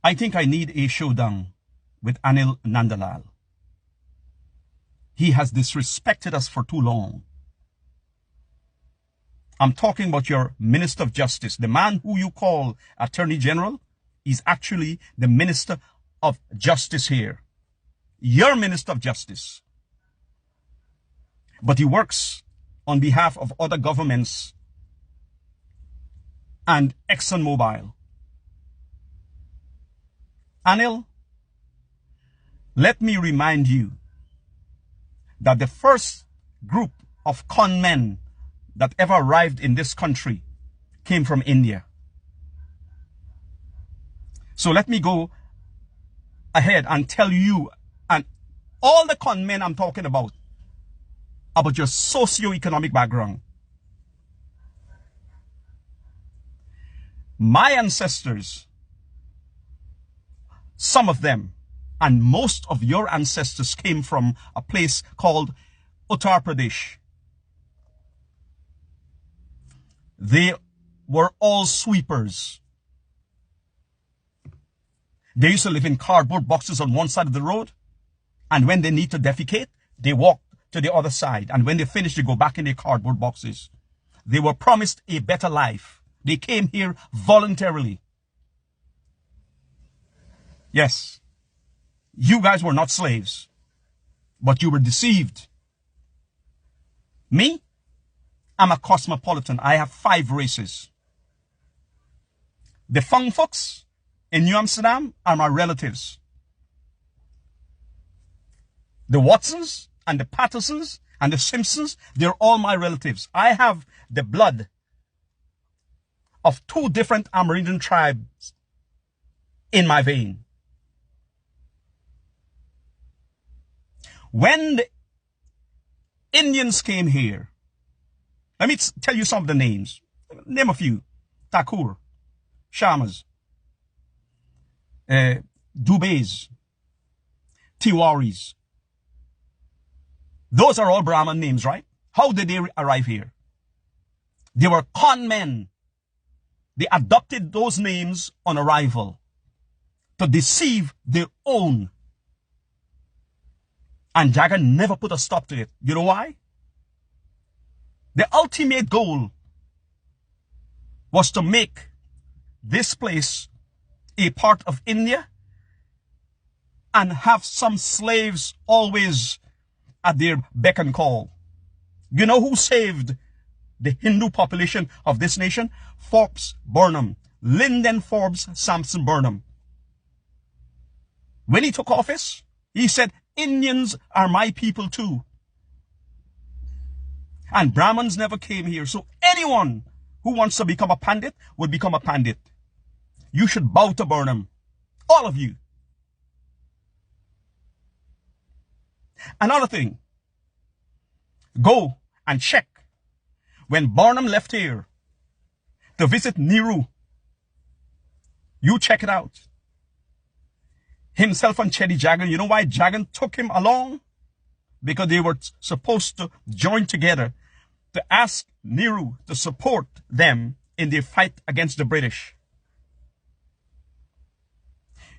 I think I need a showdown with Anil Nandlall. He has disrespected us for too long. I'm talking about your Minister of Justice. The man who you call Attorney General is actually the Minister of Justice here. Your Minister of Justice. But he works on behalf of other governments and ExxonMobil. Anil, let me remind you that the first group of con men that ever arrived in this country came from India. So let me go ahead and tell you and all the con men I'm talking about your socio-economic background. My ancestors, some of them, and most of your ancestors came from a place called Uttar Pradesh. They were all sweepers. They used to live in cardboard boxes on one side of the road. And when they need to defecate, they walk to the other side. And when they finish, they go back in their cardboard boxes. They were promised a better life. They came here voluntarily. Yes, you guys were not slaves, but you were deceived. Me? I'm a cosmopolitan. I have 5 races. The Fung folks in New Amsterdam are my relatives. The Watsons and the Pattersons and the Simpsons, they're all my relatives. I have the blood of 2 different Amerindian tribes in my vein. When the Indians came here, let me tell you some of the names. Name a few. Thakur, Sharmas, Dubes, Tiwaris. Those are all Brahmin names, right? How did they arrive here? They were con men. They adopted those names on arrival to deceive their own. And Jagger never put a stop to it. You know why? The ultimate goal was to make this place a part of India and have some slaves always at their beck and call. You know who saved the Hindu population of this nation? Forbes Burnham. Lyndon Forbes Sampson Burnham. When he took office, he said, Indians are my people too. And Brahmins never came here. So anyone who wants to become a pandit would become a pandit. You should bow to Burnham. All of you. Another thing. Go and check. When Burnham left here to visit Nehru, you check it out. Himself and Chedi Jagan, you know why Jagan took him along? Because they were supposed to join together to ask Nehru to support them in their fight against the British.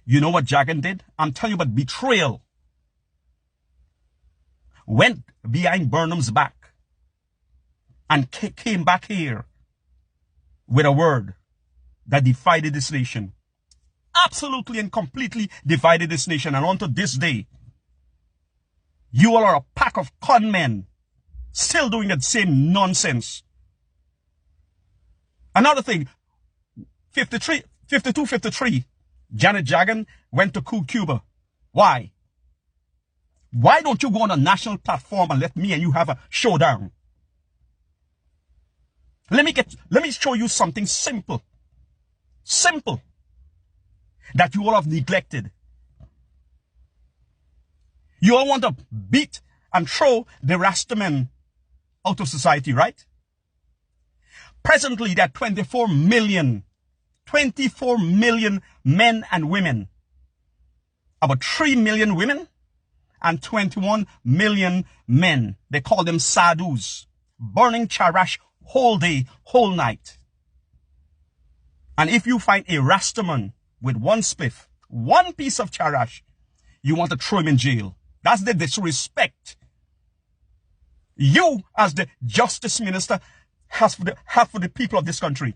You know what Jagan did? I'm telling you about betrayal. Went behind Burnham's back and came back here with a word that divided this nation. Absolutely and completely divided this nation. And unto this day, you all are a pack of con men still doing that same nonsense. Another thing, 52-53, Janet Jagan went to Cuba. Why? Why don't you go on a national platform and let me and you have a showdown? Let me show you something simple. Simple. That you all have neglected. You all want to beat and throw the Rastamen out of society, right? Presently, there are 24 million men and women. About 3 million women and 21 million men. They call them sadhus. Burning charash whole day, whole night. And if you find a Rastaman with 1 spliff, one piece of trash, you want to throw him in jail. That's the disrespect you, as the justice minister, have for the people of this country.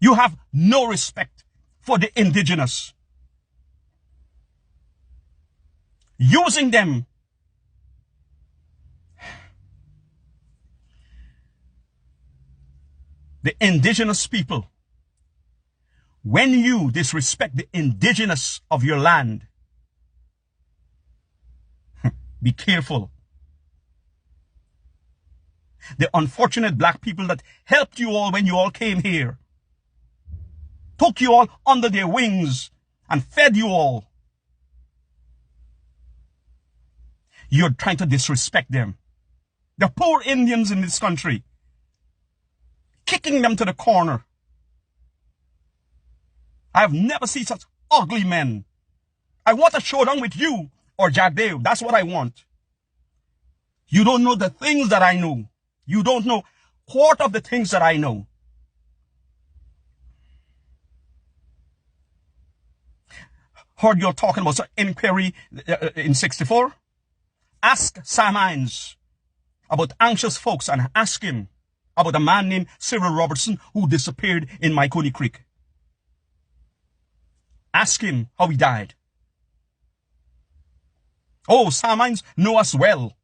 You have no respect for the indigenous. Using them the indigenous people. When you disrespect the indigenous of your land, be careful. The unfortunate black people that helped you all when you all came here, took you all under their wings and fed you all. You're trying to disrespect them. The poor Indians in this country, kicking them to the corner. I have never seen such ugly men. I want a showdown with you or Jagdev. That's what I want. You don't know the things that I know. You don't know quarter of the things that I know. Heard you're talking about some inquiry in 64. Ask Sam Hines about anxious folks and ask him about a man named Cyril Robertson who disappeared in Myconi Creek. Ask him how he died. Oh, Sam Hines know us well.